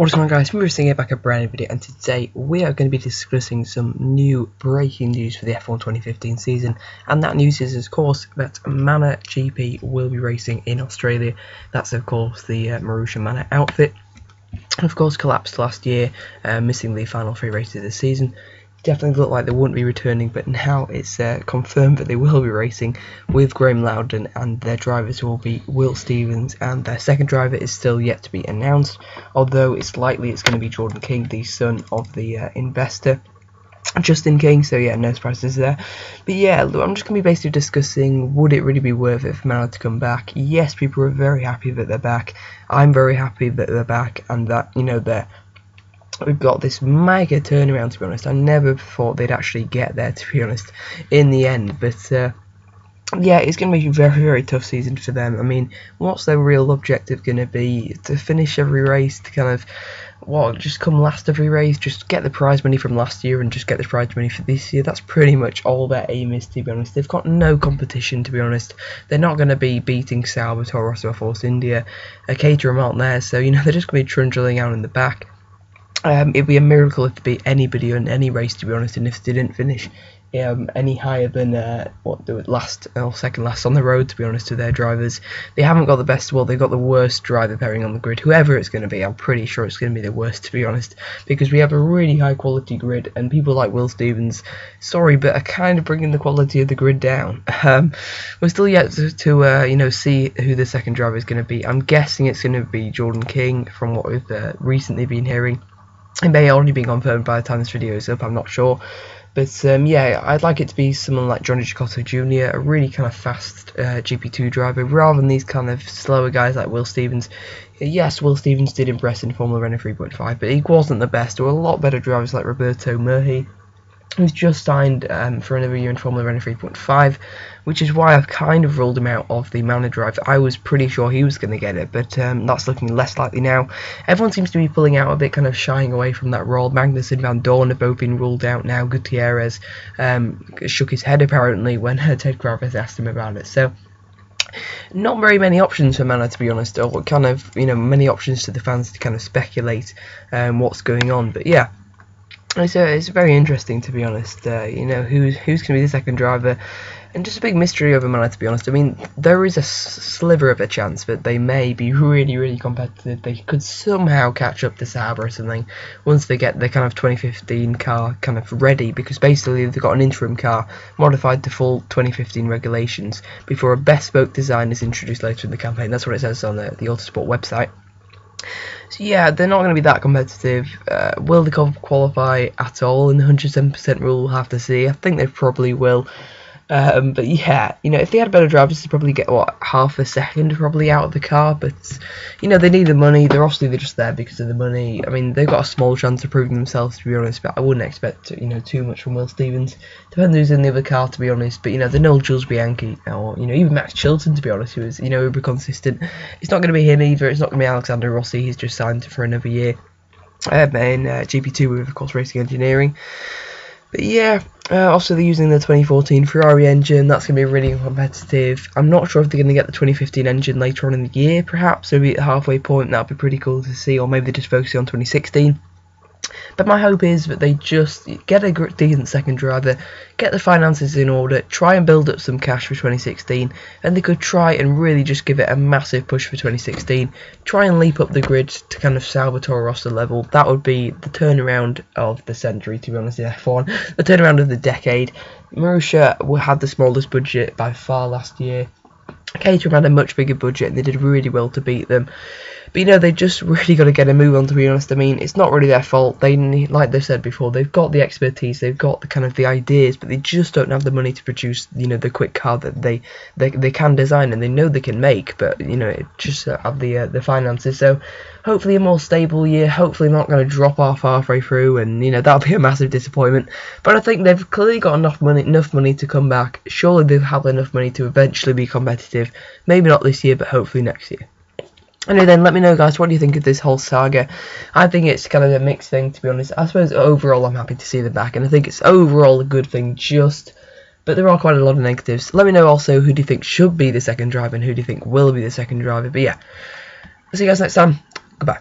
What's going on, guys? We're seeing it back a brand new video, and today we are going to be discussing some new breaking news for the F1 2015 season, and that news is, of course, that Manor GP will be racing in Australia. That's, of course, the Marussia Manor outfit. Of course, collapsed last year, missing the final 3 races of the season. Definitely looked like they wouldn't be returning, but now it's confirmed that they will be racing with Graham Loudon, and their drivers will be Will Stevens, and their second driver is still yet to be announced, although it's likely it's going to be Jordan King, the son of the investor Justin King. So yeah, no surprises there. But yeah, I'm just going to be basically discussing, would it really be worth it for Manor to come back? Yes, people are very happy that they're back. I'm very happy that they're back, and that, you know, we've got this mega turnaround, to be honest. I never thought they'd actually get there, to be honest, in the end. But yeah, it's going to be a very, very tough season for them. I mean, what's their real objective going to be? To finish every race, to kind of, just come last every race, just get the prize money from last year and just get the prize money for this year? That's pretty much all their aim is, to be honest. They've got no competition, to be honest. They're not going to be beating Sauber, Toro Rosso, or Force India. Caterham aren't there, so, you know, they're just going to be trundling out in the back. It'd be a miracle if they beat anybody in any race, to be honest, and if they didn't finish any higher than last or second last on the road, to be honest, to their drivers. They haven't got the best, they've got the worst driver pairing on the grid. Whoever it's going to be, I'm pretty sure it's going to be the worst, to be honest, because we have a really high quality grid, and people like Will Stevens, sorry, but are kind of bringing the quality of the grid down. We're still yet to you know, see who the second driver is going to be. I'm guessing it's going to be Jordan King, from what we've recently been hearing. It may already be confirmed by the time this video is up, I'm not sure. But yeah, I'd like it to be someone like Johnny Cecotto Jr., a really kind of fast GP2 driver, rather than these kind of slower guys like Will Stevens. Yes, Will Stevens did impress in Formula Renault 3.5, but he wasn't the best. There were a lot better drivers like Roberto Murray, who's just signed for another year in Formula Renault 3.5, which is why I've kind of ruled him out of the Manor drive. I was pretty sure he was going to get it, but that's looking less likely now. Everyone seems to be pulling out a bit, kind of shying away from that role. Magnus and Van Dorn have both been ruled out now. Gutierrez shook his head apparently when Ted Kravitz asked him about it. So not very many options for Manor, to be honest, or kind of, you know, many options to the fans to kind of speculate what's going on. But yeah, it's very interesting, to be honest. You know, who's going to be the second driver, and just a big mystery over Manor, to be honest. I mean, there is a sliver of a chance that they may be really, really competitive. They could somehow catch up to Sauber or something once they get the kind of 2015 car kind of ready, because basically they've got an interim car modified to full 2015 regulations before a bespoke design is introduced later in the campaign. That's what it says on the Autosport website. So yeah, they're not going to be that competitive. Will they qualify at all in the 107% rule? We'll have to see. I think they probably will. But yeah, you know, if they had better drivers, they'd probably get, half a second probably out of the car. But, you know, they need the money. They're just there because of the money. I mean, they've got a small chance of proving themselves, to be honest, but I wouldn't expect, you know, too much from Will Stevens. Depends who's in the other car, to be honest. But, you know, they know Jules Bianchi, or, you know, even Max Chilton, to be honest, who is, you know, uber consistent. It's not going to be him either. It's not going to be Alexander Rossi. He's just signed for another year in GP2 with, of course, Racing Engineering. But yeah, also they're using the 2014 Ferrari engine. That's going to be really competitive. I'm not sure if they're going to get the 2015 engine later on in the year, perhaps. Maybe at the halfway point, that would be pretty cool to see. Or maybe they're just focusing on 2016. But my hope is that they just get a decent second driver, get the finances in order, try and build up some cash for 2016, and they could try and really just give it a massive push for 2016. Try and leap up the grid to kind of Sauber Toro Rosso level. That would be the turnaround of the century, to be honest, in F1. The turnaround of the decade. Marussia had the smallest budget by far last year. Caterham had a much bigger budget, and they did really well to beat them. But, you know, they just really got to get a move on, to be honest. I mean, it's not really their fault. They need, like they've said before, they've got the expertise, they've got the kind of the ideas, but they just don't have the money to produce, you know, the quick car that they can design and they know they can make, but, you know, it just have the finances. So hopefully a more stable year. Hopefully not going to drop off halfway through, and, you know, that'll be a massive disappointment. But I think they've clearly got enough money to come back. Surely they'll have enough money to eventually be competitive. Maybe not this year, but hopefully next year. Anyway then, let me know, guys, what do you think of this whole saga? I think it's kind of a mixed thing, to be honest. I suppose overall I'm happy to see them back, and I think it's overall a good thing, but there are quite a lot of negatives. Let me know also, who do you think should be the second driver and who do you think will be the second driver. But yeah, I'll see you guys next time. Goodbye.